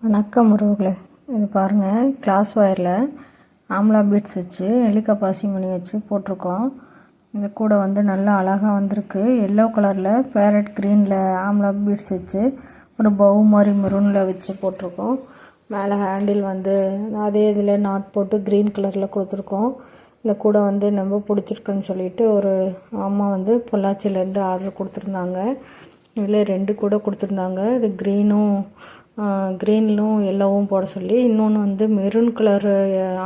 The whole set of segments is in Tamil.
வணக்கம் உறவுகளே, இது பாருங்கள். கிளாஸ் ஒயரில் ஆம்லா பீட்ஸ் வச்சு நெல்லிக்காய் பாசிமணி வச்சு போட்டிருக்கோம். இந்த கூட வந்து நல்லா அழகாக வந்திருக்கு. எல்லோ கலரில் பேரட் க்ரீனில் ஆம்லா பீட்ஸ் வச்சு ஒரு பவு மாதிரி மெரூனில் வச்சு போட்டிருக்கோம். மேலே ஹேண்டில் வந்து அதே இதில் நாட் போட்டு க்ரீன் கலரில் கொடுத்துருக்கோம். இந்த கூட வந்து ரொம்ப பிடிச்சிருக்குன்னு சொல்லிட்டு ஒரு அம்மா வந்து பொள்ளாச்சியிலேருந்து ஆர்டர் கொடுத்துருந்தாங்க. இதில் 2 கூட கொடுத்துருந்தாங்க. இது க்ரீன்லும் எல்லோவும் போட சொல்லி, இன்னொன்று வந்து மெரூன் கலர்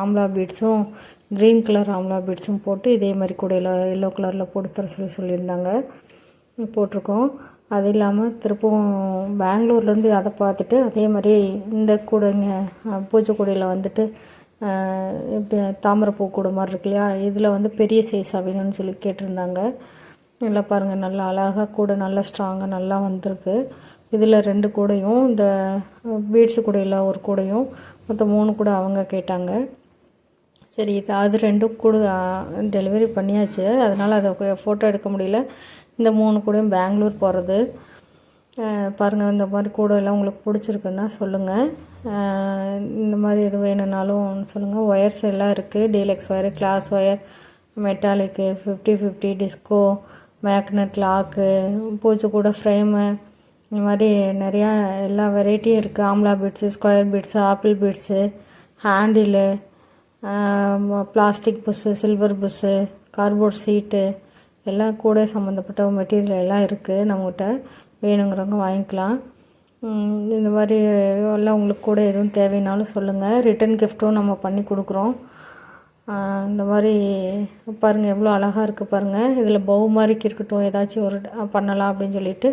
ஆம்லா பீட்ஸும் க்ரீன் கலர் ஆம்லா பீட்ஸும் போட்டு இதே மாதிரி கூட எல்லோ கலரில் போட்டு தர சொல்லியிருந்தாங்க. போட்டிருக்கோம். அது இல்லாமல் திருப்பவும் பெங்களூர்லேருந்து அதை பார்த்துட்டு அதே மாதிரி இந்த கூடைங்க பூஜை கூடையில் வந்துட்டு இப்படி தாமரைப்பூ கூட மாதிரி இருக்கு இல்லையா, இதில் வந்து பெரிய சைஸாக வேணும்னு சொல்லி கேட்டிருந்தாங்க. நல்லா பாருங்கள், நல்லா அழகாக கூட நல்லா ஸ்ட்ராங்காக நல்லா வந்திருக்கு. இதில் 2 கூடையும், இந்த பீட்ஸு கூடையில் ஒரு கூடையும், மொத்தம் 3 கூட அவங்க கேட்டாங்க. சரி, அது 2 கூட டெலிவரி பண்ணியாச்சு. அதனால் அதை ஃபோட்டோ எடுக்க முடியல. இந்த 3 கூடையும் பெங்களூர் போகிறது. பாருங்கள், இந்த மாதிரி கூடையெல்லாம் உங்களுக்கு பிடிச்சிருக்குன்னா சொல்லுங்கள். இந்த மாதிரி எது வேணும்னாலும் சொல்லுங்கள். ஒயர்ஸ் எல்லாம் இருக்குது. Deluxe wire, glass wire, metallic, 50-50 disco, magnet, lock, பூச்சி கூட ஃப்ரேமு, இந்த மாதிரி நிறையா எல்லா வெரைட்டியும் இருக்குது. Amla beads, square beads, apple beads, handle, plastic bush, silver bush, cardboard sheet, எல்லாம் கூட சம்மந்தப்பட்ட மெட்டீரியல் எல்லாம் இருக்குது நம்மகிட்ட. வேணுங்கிறவங்க வாங்கிக்கலாம். இந்த மாதிரி எல்லாம் உங்களுக்கு கூட எதுவும் தேவைனாலும் சொல்லுங்கள். ரிட்டன் கிஃப்ட்டும் நம்ம பண்ணி கொடுக்குறோம். இந்த மாதிரி பாருங்கள், எவ்வளோ அழகாக இருக்குது பாருங்கள். இதில் பவு மாதிரிக்கு இருக்கட்டும், ஏதாச்சும் ஒரு பண்ணலாம் அப்படின்னு சொல்லிட்டு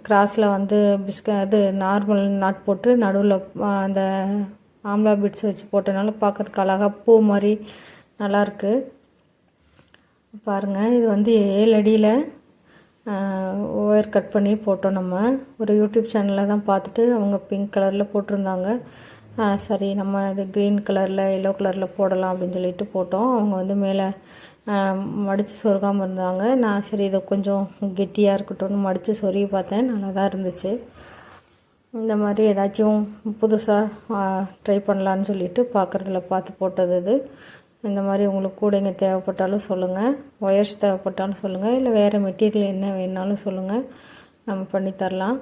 கிராஸில் வந்து இது நார்மல் நாட் போட்டு நடுவில் அந்த ஆம்லா பீட்ஸ் வச்சு போட்டனால பார்க்குறதுக்கு அழகாக பூ மாதிரி நல்லாயிருக்கு. பாருங்கள், இது வந்து 7 அடியில் ஒயர் கட் பண்ணி போட்டோம். நம்ம ஒரு யூடியூப் சேனலில் தான் பார்த்துட்டு அவங்க பிங்க் கலரில் போட்டிருந்தாங்க. சரி, நம்ம இது க்ரீன் கலரில் எல்லோ கலரில் போடலாம் அப்படின்னு சொல்லிட்டு போட்டோம். அவங்க வந்து மேலே மடித்து சொருகாமல் இருந்தாங்க. நான் சரி இதை கொஞ்சம் கெட்டியாக இருக்கட்டும்னு மடித்து சொருகி பார்த்தேன். நல்லா தான் இருந்துச்சு. இந்த மாதிரி ஏதாச்சும் புதுசாக ட்ரை பண்ணலான்னு சொல்லிட்டு பார்க்குறதுல பார்த்து போட்டது இது. இந்த மாதிரி உங்களுக்கு கூடைங்க தேவைப்பட்டாலும் சொல்லுங்கள். ஒயர்ஸ் தேவைப்பட்டாலும் சொல்லுங்கள். இல்லை வேறு மெட்டீரியல் என்ன வேணுனாலும் சொல்லுங்கள், நம்ம பண்ணித்தரலாம்.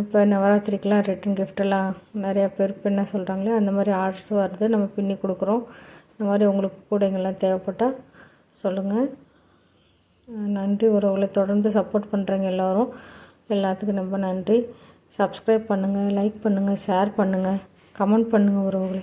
இப்போ நவராத்திரிக்கெலாம் ரிட்டன் கிஃப்டெல்லாம் நிறையா பேர் பின்ன சொல்கிறாங்களே, அந்த மாதிரி ஆர்டர்ஸ் வருது, நம்ம பின்னி கொடுக்குறோம். இந்த மாதிரி உங்களுக்கு கூடைங்கள்லாம் தேவைப்பட்டால் சொல்லுங்கள். நன்றி உறவுகளை, தொடர்ந்து சப்போர்ட் பண்ணுறீங்க எல்லோரும். எல்லாத்துக்கும் ரொம்ப நன்றி. சப்ஸ்கிரைப் பண்ணுங்கள், லைக் பண்ணுங்கள், ஷேர் பண்ணுங்கள், கமெண்ட் பண்ணுங்கள் உறவுகளை.